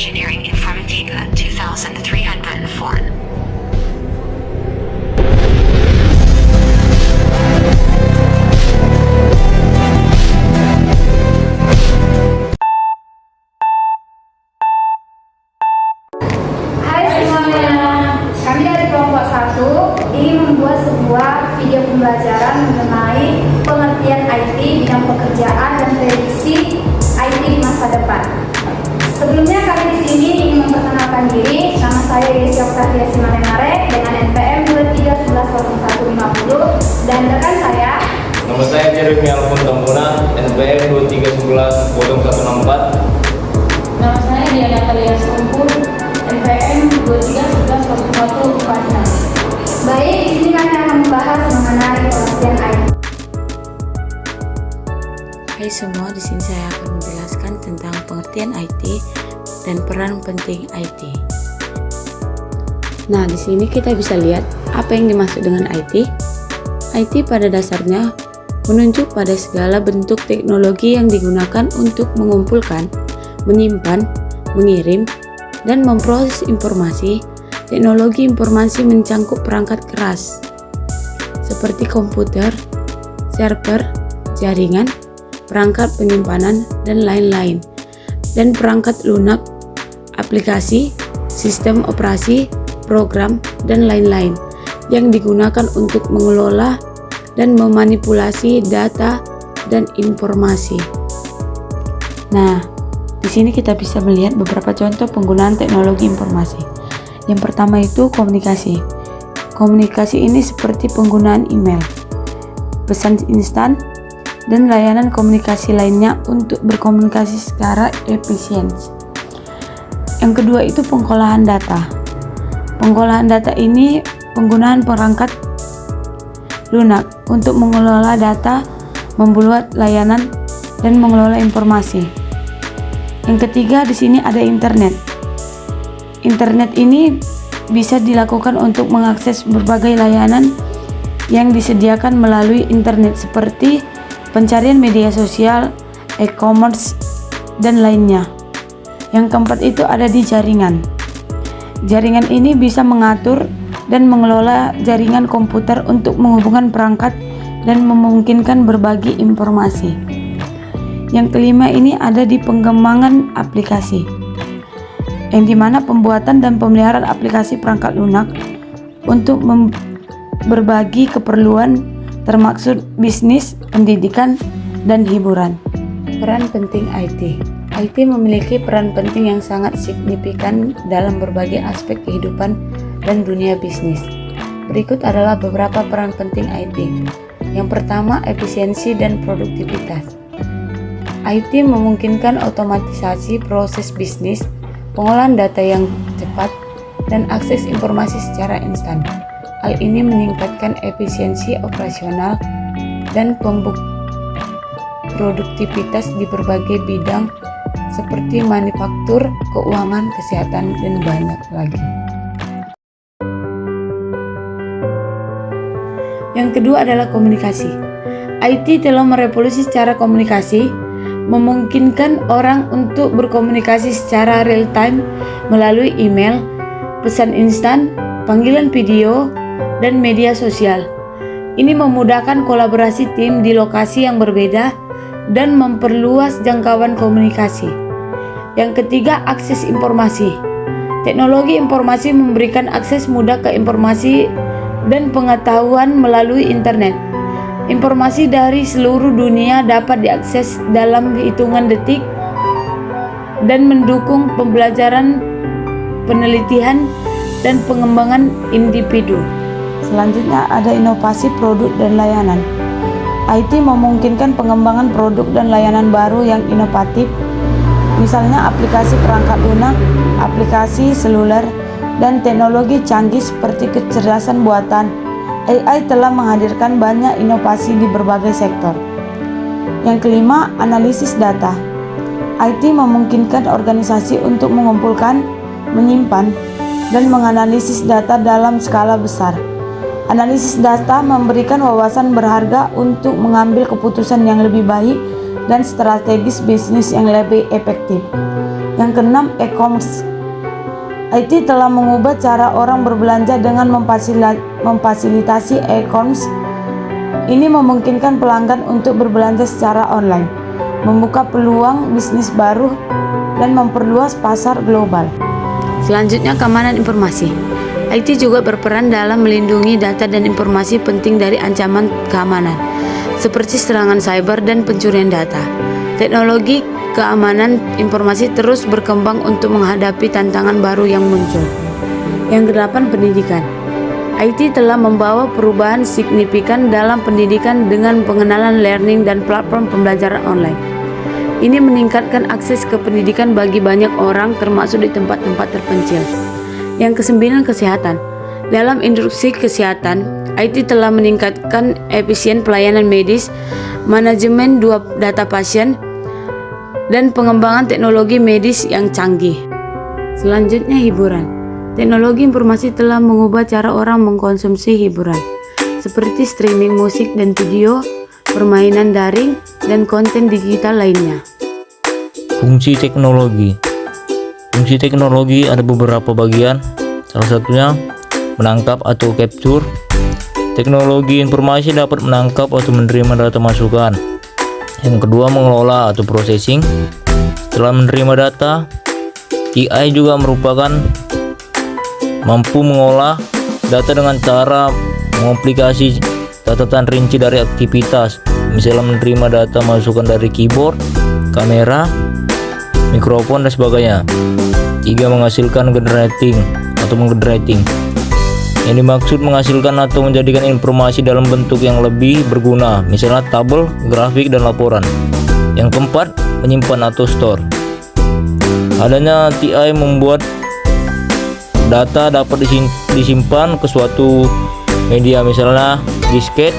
Engineering Informatika 2304. Hai semuanya, kami dari kelompok 1 ingin membuat sebuah video pembelajaran mengenai pengertian IT, bidang pekerjaan dan prediksi IT di masa depan. Sebelumnya kami di sini ingin memperkenalkan diri. Nama saya Desi Oktavia Simanenare dengan NPM 23110150 dan rekan saya. Nama saya Jeremy Alfon Tambuna, NPM 23110164. Nama saya Diana Kalia Sumpur, NPM 23110146. Baik, di sini kami akan membahas mengenai pengertian IT. Hai semua, di sini saya akan menjelaskan tentang pengertian IT dan peran penting IT. Nah, di sini kita bisa lihat apa yang dimaksud dengan IT. IT pada dasarnya menunjuk pada segala bentuk teknologi yang digunakan untuk mengumpulkan, menyimpan, mengirim, dan memproses informasi. Teknologi informasi mencangkup perangkat keras seperti komputer, server, jaringan, perangkat penyimpanan, dan lain-lain, dan perangkat lunak, aplikasi, sistem operasi, program, dan lain-lain yang digunakan untuk mengelola dan memanipulasi data dan informasi. Nah, di sini kita bisa melihat beberapa contoh penggunaan teknologi informasi. Yang pertama itu komunikasi. Komunikasi ini seperti penggunaan email, pesan instan, dan layanan komunikasi lainnya untuk berkomunikasi secara efisien. Yang kedua itu pengolahan data. Pengolahan data ini penggunaan perangkat lunak untuk mengelola data, membuat layanan, dan mengelola informasi. Yang ketiga di sini ada internet. Internet ini bisa dilakukan untuk mengakses berbagai layanan yang disediakan melalui internet seperti pencarian media sosial, e-commerce, dan lainnya. Yang keempat itu ada di jaringan. Jaringan ini bisa mengatur dan mengelola jaringan komputer untuk menghubungkan perangkat dan memungkinkan berbagi informasi. Yang kelima ini ada di pengembangan aplikasi, yang dimana pembuatan dan pemeliharaan aplikasi perangkat lunak untuk berbagi keperluan termaksud bisnis, pendidikan, dan hiburan. Peran penting IT. IT memiliki peran penting yang sangat signifikan dalam berbagai aspek kehidupan dan dunia bisnis. Berikut adalah beberapa peran penting IT. Yang pertama, efisiensi dan produktivitas. IT memungkinkan otomatisasi proses bisnis, pengolahan data yang cepat, dan akses informasi secara instan. Hal ini meningkatkan efisiensi operasional dan produktivitas di berbagai bidang seperti manufaktur, keuangan, kesehatan, dan banyak lagi. Yang kedua adalah komunikasi. IT telah merevolusi secara komunikasi, memungkinkan orang untuk berkomunikasi secara real time melalui email, pesan instan, panggilan video, dan media sosial. Ini memudahkan kolaborasi tim di lokasi yang berbeda dan memperluas jangkauan komunikasi. Yang ketiga, akses informasi. Teknologi informasi memberikan akses mudah ke informasi dan pengetahuan melalui internet. Informasi dari seluruh dunia dapat diakses dalam hitungan detik dan mendukung pembelajaran, penelitian, dan pengembangan individu. Selanjutnya ada inovasi produk dan layanan. IT memungkinkan pengembangan produk dan layanan baru yang inovatif, misalnya aplikasi perangkat lunak, aplikasi seluler, dan teknologi canggih seperti kecerdasan buatan. AI telah menghadirkan banyak inovasi di berbagai sektor. Yang kelima, analisis data. IT memungkinkan organisasi untuk mengumpulkan, menyimpan, dan menganalisis data dalam skala besar. Analisis data memberikan wawasan berharga untuk mengambil keputusan yang lebih baik dan strategis bisnis yang lebih efektif. Yang keenam, e-commerce. IT telah mengubah cara orang berbelanja dengan memfasilitasi e-commerce. Ini memungkinkan pelanggan untuk berbelanja secara online, membuka peluang bisnis baru, dan memperluas pasar global. Selanjutnya, keamanan informasi. IT juga berperan dalam melindungi data dan informasi penting dari ancaman keamanan, seperti serangan cyber dan pencurian data. Teknologi keamanan informasi terus berkembang untuk menghadapi tantangan baru yang muncul. Yang kedelapan, pendidikan. IT telah membawa perubahan signifikan dalam pendidikan dengan pengenalan learning dan platform pembelajaran online. Ini meningkatkan akses ke pendidikan bagi banyak orang, termasuk di tempat-tempat terpencil. Yang kesembilan, kesehatan. Dalam industri kesehatan, IT telah meningkatkan efisien pelayanan medis, manajemen data pasien, dan pengembangan teknologi medis yang canggih. Selanjutnya, hiburan. Teknologi informasi telah mengubah cara orang mengkonsumsi hiburan, seperti streaming musik dan video, permainan daring, dan konten digital lainnya. Fungsi teknologi. Fungsi teknologi ada beberapa bagian, salah satunya menangkap atau capture. Teknologi informasi dapat menangkap atau menerima data masukan. Yang kedua, mengelola atau processing. Setelah menerima data, AI juga merupakan mampu mengolah data dengan cara mengaplikasi catatan rinci dari aktivitas, misalnya menerima data masukan dari keyboard, kamera, mikrofon, dan sebagainya. Tiga, menghasilkan generating atau menggenerating. Yang dimaksud menghasilkan atau menjadikan informasi dalam bentuk yang lebih berguna, misalnya tabel, grafik, dan laporan. Yang keempat, menyimpan atau store. Adanya TI membuat data dapat disimpan ke suatu media, misalnya disket,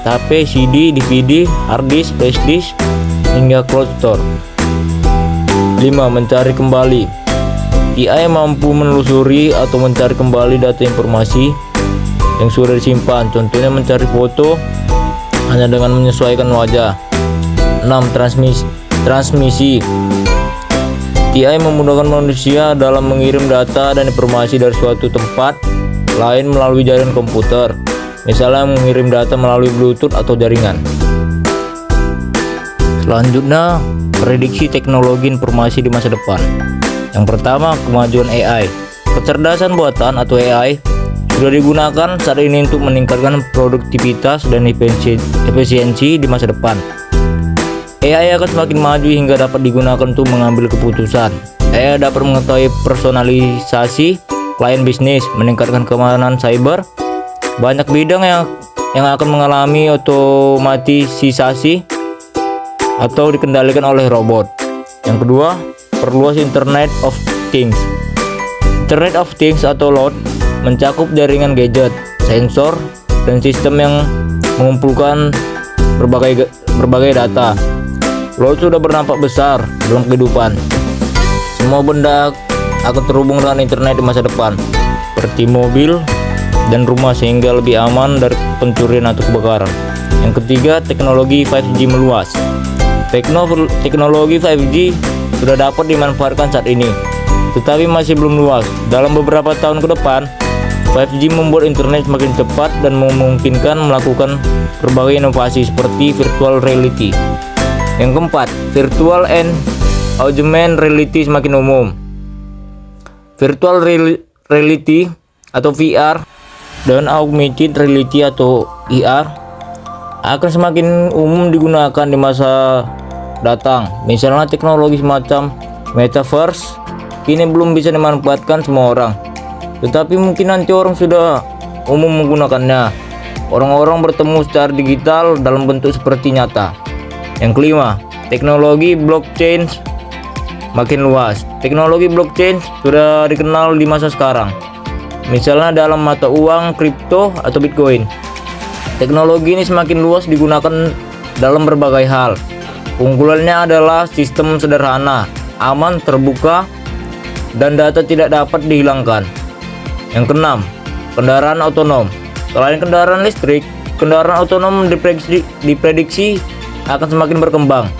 HP, CD, DVD, hard disk, flash disk, hingga cloud store. 5, mencari kembali. TI mampu menelusuri atau mencari kembali data informasi yang sudah disimpan, contohnya mencari foto hanya dengan menyesuaikan wajah. 6, transmisi. TI memudahkan manusia dalam mengirim data dan informasi dari suatu tempat lain melalui jaringan komputer, misalnya mengirim data melalui Bluetooth atau jaringan. Selanjutnya, prediksi teknologi informasi di masa depan. Yang pertama, kemajuan AI. Kecerdasan buatan atau AI sudah digunakan saat ini untuk meningkatkan produktivitas dan efisiensi di masa depan. AI akan semakin maju hingga dapat digunakan untuk mengambil keputusan. AI dapat mengetahui personalisasi klien bisnis, meningkatkan keamanan cyber. Banyak bidang yang akan mengalami otomatisasi atau dikendalikan oleh robot. Yang kedua, perluas Internet of Things. Internet of Things atau LOT mencakup jaringan gadget, sensor, dan sistem yang mengumpulkan berbagai data. LOT sudah berdampak besar dalam kehidupan. Semua benda akan terhubung dengan internet di masa depan, seperti mobil dan rumah, sehingga lebih aman dari pencurian atau kebakaran. Yang ketiga, teknologi 5G meluas. Teknologi 5G sudah dapat dimanfaatkan saat ini, tetapi masih belum luas. Dalam beberapa tahun ke depan, 5G membuat internet semakin cepat dan memungkinkan melakukan berbagai inovasi seperti virtual reality. Yang keempat, virtual and augmented reality semakin umum. Virtual reality atau VR dan augmented reality atau AR akan semakin umum digunakan di masa datang. Misalnya teknologi semacam metaverse kini belum bisa dimanfaatkan semua orang, tetapi mungkin nanti orang sudah umum menggunakannya. Orang-orang bertemu secara digital dalam bentuk seperti nyata. Yang kelima, teknologi blockchain makin luas. Teknologi blockchain sudah dikenal di masa sekarang, misalnya dalam mata uang kripto atau Bitcoin. Teknologi ini semakin luas digunakan dalam berbagai hal. Unggulannya adalah sistem sederhana, aman, terbuka, dan data tidak dapat dihilangkan. Yang keenam, kendaraan otonom. Selain kendaraan listrik, kendaraan otonom diprediksi akan semakin berkembang.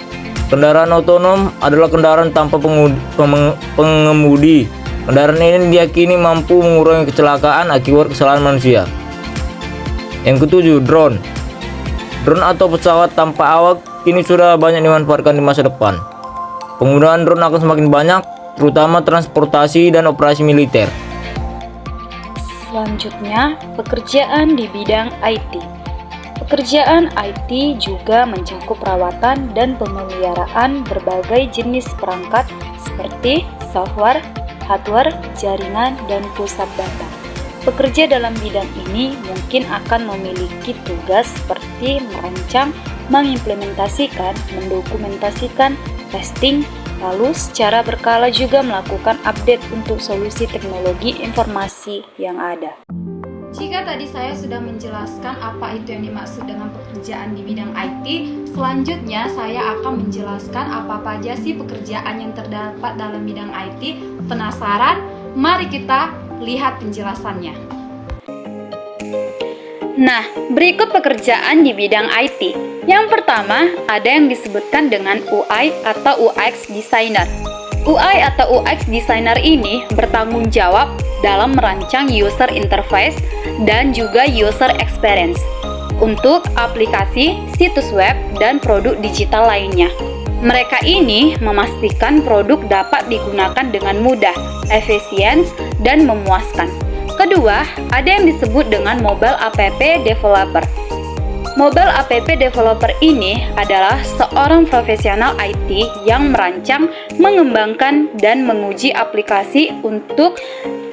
Kendaraan otonom adalah kendaraan tanpa pengemudi. Kendaraan ini diyakini mampu mengurangi kecelakaan akibat kesalahan manusia. Yang ketujuh, drone. Drone atau pesawat tanpa awak kini sudah banyak dimanfaatkan di masa depan. Penggunaan drone akan semakin banyak, terutama transportasi dan operasi militer. Selanjutnya, pekerjaan di bidang IT. Pekerjaan IT juga mencakup perawatan dan pemeliharaan berbagai jenis perangkat seperti software, hardware, jaringan, dan pusat data. Pekerja dalam bidang ini mungkin akan memiliki tugas seperti merancang, mengimplementasikan, mendokumentasikan, testing, lalu secara berkala juga melakukan update untuk solusi teknologi informasi yang ada. Jika tadi saya sudah menjelaskan apa itu yang dimaksud dengan pekerjaan di bidang IT, selanjutnya saya akan menjelaskan apa saja sih pekerjaan yang terdapat dalam bidang IT. Penasaran? Mari kita lihat penjelasannya. Nah, berikut pekerjaan di bidang IT. Yang pertama, ada yang disebutkan dengan UI atau UX Designer. UI atau UX Designer ini bertanggung jawab dalam merancang user interface dan juga user experience untuk aplikasi, situs web, dan produk digital lainnya. Mereka ini memastikan produk dapat digunakan dengan mudah, efisien, dan memuaskan. Kedua, ada yang disebut dengan Mobile App Developer. Mobile App Developer ini adalah seorang profesional IT yang merancang, mengembangkan, dan menguji aplikasi untuk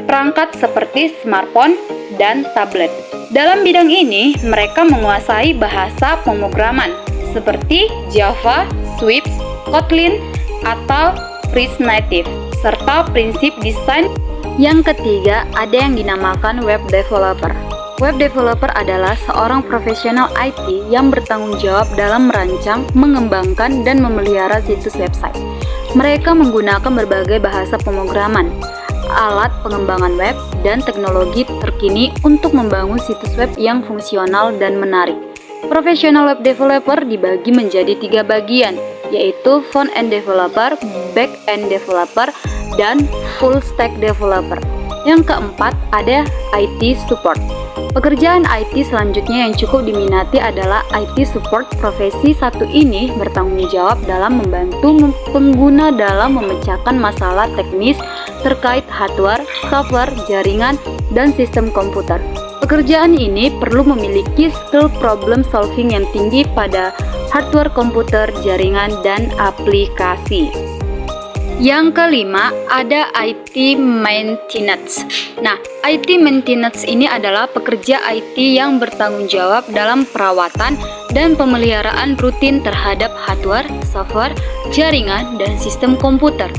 perangkat seperti smartphone dan tablet. Dalam bidang ini, mereka menguasai bahasa pemrograman seperti Java, Swift, Kotlin, atau React Native, serta prinsip desain. Yang ketiga, ada yang dinamakan Web Developer. Web Developer adalah seorang profesional IT yang bertanggung jawab dalam merancang, mengembangkan, dan memelihara situs website. Mereka menggunakan berbagai bahasa pemrograman, alat pengembangan web, dan teknologi terkini untuk membangun situs web yang fungsional dan menarik. Profesional web developer dibagi menjadi 3 bagian, yaitu front-end developer, back-end developer, dan full-stack developer. Yang keempat, ada IT support. Pekerjaan IT selanjutnya yang cukup diminati adalah IT support. Profesi satu ini bertanggung jawab dalam membantu pengguna dalam memecahkan masalah teknis terkait hardware, software, jaringan, dan sistem komputer. Pekerjaan ini perlu memiliki skill problem solving yang tinggi pada hardware komputer, jaringan, dan aplikasi. Yang kelima, ada IT maintenance. Nah, IT maintenance ini adalah pekerja IT yang bertanggung jawab dalam perawatan dan pemeliharaan rutin terhadap hardware, software, jaringan, dan sistem komputer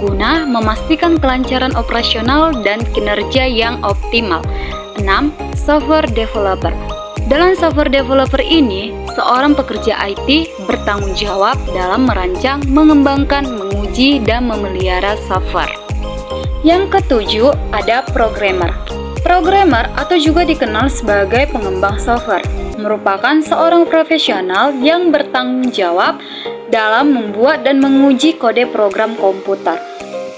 guna memastikan kelancaran operasional dan kinerja yang optimal. 6. Software developer. Dalam software developer ini, seorang pekerja IT bertanggung jawab dalam merancang, mengembangkan, menguji, dan memelihara software. Yang ketujuh, ada programmer. Programmer atau juga dikenal sebagai pengembang software, merupakan seorang profesional yang bertanggung jawab dalam membuat dan menguji kode program komputer.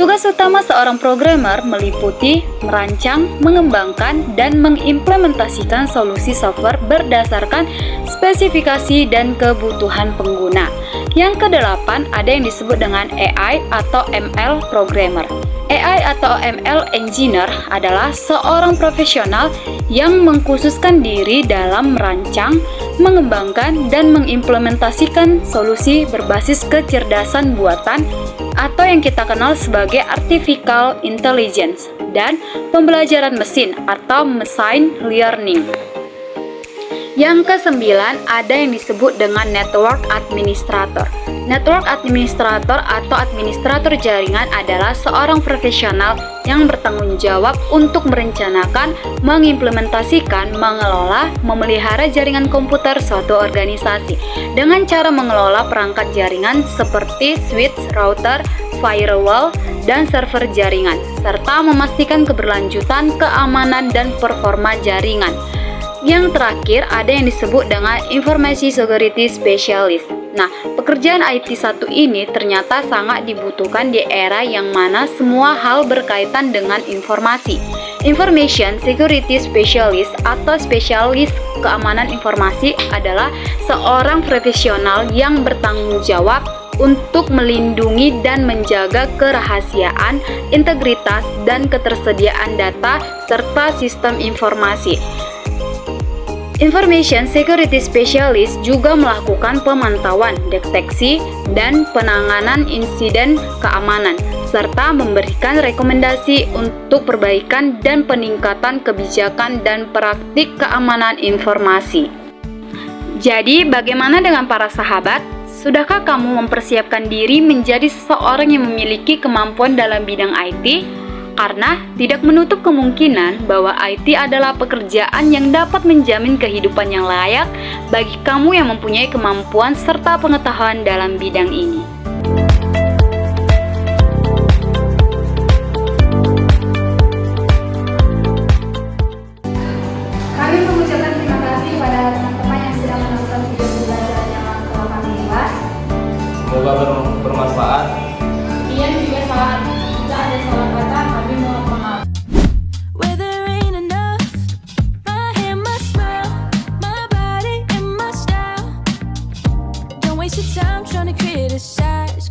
Tugas utama seorang programmer meliputi merancang, mengembangkan, dan mengimplementasikan solusi software berdasarkan spesifikasi dan kebutuhan pengguna. Yang kedelapan, ada yang disebut dengan AI atau ML programmer. AI atau ML engineer adalah seorang profesional yang mengkhususkan diri dalam merancang, mengembangkan, dan mengimplementasikan solusi berbasis kecerdasan buatan atau yang kita kenal sebagai artificial intelligence dan pembelajaran mesin atau machine learning. Yang kesembilan, ada yang disebut dengan network administrator. Network administrator atau administrator jaringan adalah seorang profesional yang bertanggung jawab untuk merencanakan, mengimplementasikan, mengelola, memelihara jaringan komputer suatu organisasi dengan cara mengelola perangkat jaringan seperti switch, router, firewall, dan server jaringan, serta memastikan keberlanjutan, keamanan, dan performa jaringan. Yang terakhir ada yang disebut dengan Information Security Specialist. Nah, pekerjaan IT 1 ini ternyata sangat dibutuhkan di era yang mana semua hal berkaitan dengan informasi. Information Security Specialist atau spesialis keamanan informasi adalah seorang profesional yang bertanggung jawab untuk melindungi dan menjaga kerahasiaan, integritas, dan ketersediaan data serta sistem informasi. Information Security Specialist juga melakukan pemantauan, deteksi, dan penanganan insiden keamanan, serta memberikan rekomendasi untuk perbaikan dan peningkatan kebijakan dan praktik keamanan informasi. Jadi, bagaimana dengan para sahabat? Sudahkah kamu mempersiapkan diri menjadi seseorang yang memiliki kemampuan dalam bidang IT? Karena tidak menutup kemungkinan bahwa IT adalah pekerjaan yang dapat menjamin kehidupan yang layak bagi kamu yang mempunyai kemampuan serta pengetahuan dalam bidang ini. Kami mengucapkan terima kasih kepada teman-teman yang sudah menonton video pembelajaran yang telah kami buat. Semoga bermanfaat. Kemudian juga jika ada salah kata, kami mohon maaf. Where there ain't enough, my hair, my smile, my body and my style. Don't waste your time trying to criticize.